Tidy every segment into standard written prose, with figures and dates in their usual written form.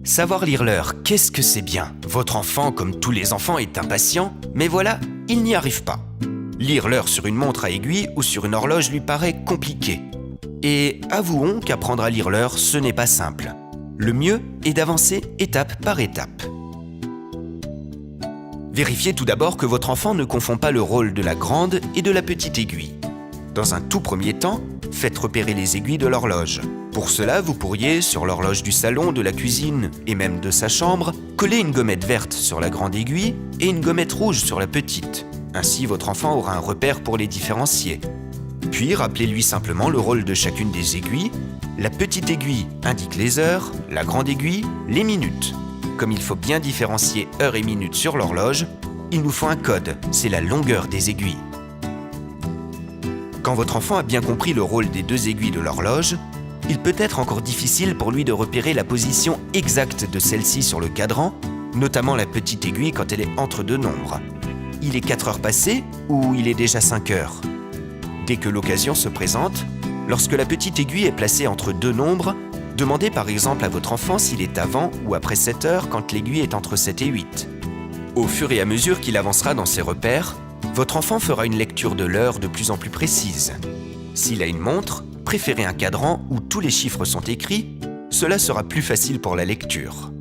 Savoir lire l'heure, qu'est-ce que c'est bien? Votre enfant, comme tous les enfants, est impatient, mais voilà, il n'y arrive pas. Lire l'heure sur une montre à aiguille ou sur une horloge lui paraît compliqué. Et avouons qu'apprendre à lire l'heure, ce n'est pas simple. Le mieux est d'avancer étape par étape. Vérifiez tout d'abord que votre enfant ne confond pas le rôle de la grande et de la petite aiguille. Dans un tout premier temps, faites repérer les aiguilles de l'horloge. Pour cela, vous pourriez, sur l'horloge du salon, de la cuisine et même de sa chambre, coller une gommette verte sur la grande aiguille et une gommette rouge sur la petite. Ainsi, votre enfant aura un repère pour les différencier. Puis, rappelez-lui simplement le rôle de chacune des aiguilles. La petite aiguille indique les heures, la grande aiguille, les minutes. Comme il faut bien différencier heures et minutes sur l'horloge, il nous faut un code, c'est la longueur des aiguilles. Quand votre enfant a bien compris le rôle des deux aiguilles de l'horloge, il peut être encore difficile pour lui de repérer la position exacte de celle-ci sur le cadran, notamment la petite aiguille quand elle est entre deux nombres. Il est 4 heures passées ou il est déjà 5 heures? Dès que l'occasion se présente, lorsque la petite aiguille est placée entre deux nombres, demandez par exemple à votre enfant s'il est avant ou après 7 heures quand l'aiguille est entre 7 et 8. Au fur et à mesure qu'il avancera dans ses repères, votre enfant fera une lecture de l'heure de plus en plus précise. S'il a une montre, préférez un cadran où tous les chiffres sont écrits, cela sera plus facile pour la lecture.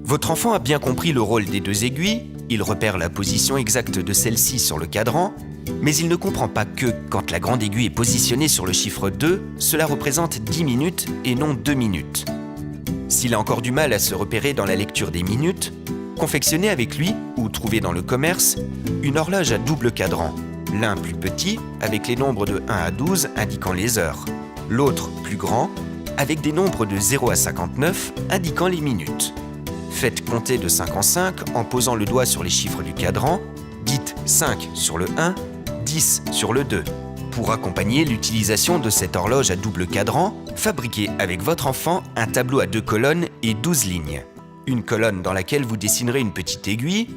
Votre enfant a bien compris le rôle des deux aiguilles, il repère la position exacte de celle-ci sur le cadran, mais il ne comprend pas que, quand la grande aiguille est positionnée sur le chiffre 2, cela représente 10 minutes et non 2 minutes. S'il a encore du mal à se repérer dans la lecture des minutes, confectionnez avec lui, ou trouvez dans le commerce, une horloge à double cadran. L'un plus petit, avec les nombres de 1 à 12 indiquant les heures. L'autre plus grand, avec des nombres de 0 à 59 indiquant les minutes. Faites compter de 5 en 5 en posant le doigt sur les chiffres du cadran. Dites 5 sur le 1, 10 sur le 2. Pour accompagner l'utilisation de cette horloge à double cadran, fabriquez avec votre enfant un tableau à 2 colonnes et 12 lignes. Une colonne dans laquelle vous dessinerez une petite aiguille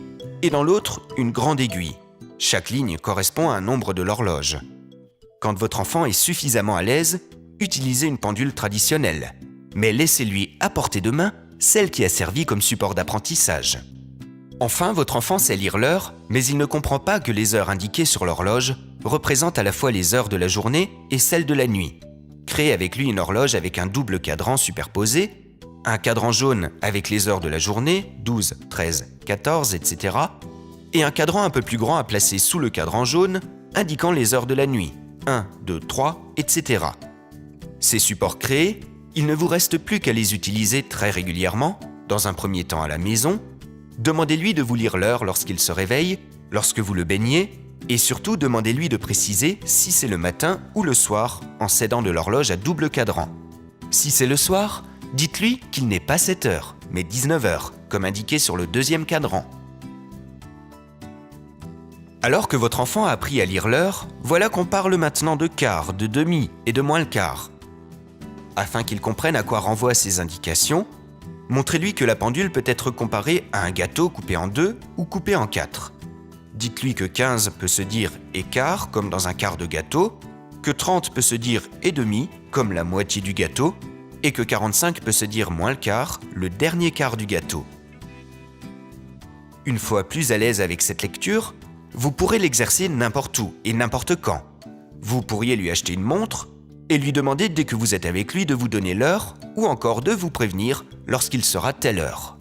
et dans l'autre une grande aiguille. Chaque ligne correspond à un nombre de l'horloge. Quand votre enfant est suffisamment à l'aise, utilisez une pendule traditionnelle, mais laissez-lui à portée de main celle qui a servi comme support d'apprentissage. Enfin, votre enfant sait lire l'heure, mais il ne comprend pas que les heures indiquées sur l'horloge représentent à la fois les heures de la journée et celles de la nuit. Créez avec lui une horloge avec un double cadran superposé, un cadran jaune avec les heures de la journée, 12, 13, 14, etc., et un cadran un peu plus grand à placer sous le cadran jaune, indiquant les heures de la nuit, 1, 2, 3, etc. Ces supports créés, il ne vous reste plus qu'à les utiliser très régulièrement, dans un premier temps à la maison. Demandez-lui de vous lire l'heure lorsqu'il se réveille, lorsque vous le baignez, et surtout demandez-lui de préciser si c'est le matin ou le soir en s'aidant de l'horloge à double cadran. Si c'est le soir, dites-lui qu'il n'est pas 7 heures, mais 19 heures, comme indiqué sur le deuxième cadran. Alors que votre enfant a appris à lire l'heure, voilà qu'on parle maintenant de quart, de demi et de moins le quart. Afin qu'il comprenne à quoi renvoient ces indications, montrez-lui que la pendule peut être comparée à un gâteau coupé en 2 ou coupé en 4. Dites-lui que 15 peut se dire et quart, comme dans un quart de gâteau, que 30 peut se dire et demi, comme la moitié du gâteau, et que 45 peut se dire moins le quart, le dernier quart du gâteau. Une fois plus à l'aise avec cette lecture, vous pourrez l'exercer n'importe où et n'importe quand. Vous pourriez lui acheter une montre et lui demander dès que vous êtes avec lui de vous donner l'heure ou encore de vous prévenir lorsqu'il sera telle heure.